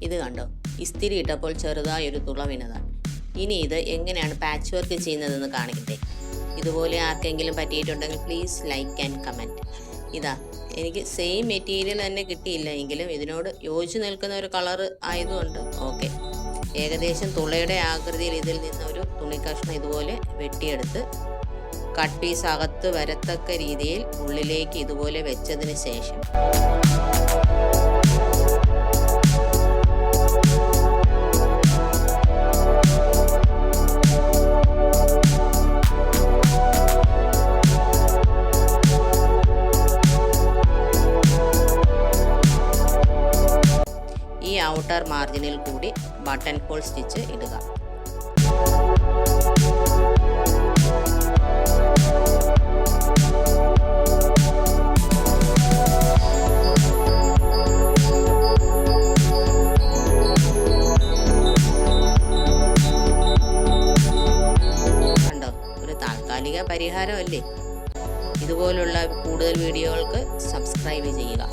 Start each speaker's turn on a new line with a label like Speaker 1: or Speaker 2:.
Speaker 1: ഇത് കണ്ടോ, ഇസ്തിരി ഇട്ടപ്പോൾ ചെറുതായൊരു തുള വീണതാണ്. ഇനി ഇത് എങ്ങനെയാണ് പാച്ച് വർക്ക് ചെയ്യുന്നതെന്ന് കാണിക്കട്ടെ. ഇതുപോലെ ആർക്കെങ്കിലും പറ്റിയിട്ടുണ്ടെങ്കിൽ പ്ലീസ് ലൈക്ക് ആൻഡ് കമൻറ്റ്. ഇതാ, എനിക്ക് സെയിം മെറ്റീരിയൽ തന്നെ കിട്ടിയില്ല എങ്കിലും ഇതിനോട് യോജിച്ച് നിൽക്കുന്ന ഒരു കളർ ആയതുകൊണ്ട് ഓക്കെ. ഏകദേശം തുളയുടെ ആകൃതിയിൽ ഇതിൽ നിന്ന് ഒരു തുണിക്കഷ്ണം ഇതുപോലെ വെട്ടിയെടുത്ത് കട്ട് പീസ് അകത്ത് വരത്തക്ക രീതിയിൽ ഉള്ളിലേക്ക് ഇതുപോലെ വെച്ചതിന് ശേഷം ഈ ഔട്ടർ മാർജിനിൽ കൂടി ബട്ടൺ ഹോൾ സ്റ്റിച്ച് ഇടുക. കണ്ടോ, ഒരു താൽക്കാലിക പരിഹാരമല്ലേ. ഇതുപോലുള്ള കൂടുതൽ വീഡിയോകൾക്ക് സബ്സ്ക്രൈബ് ചെയ്യുക.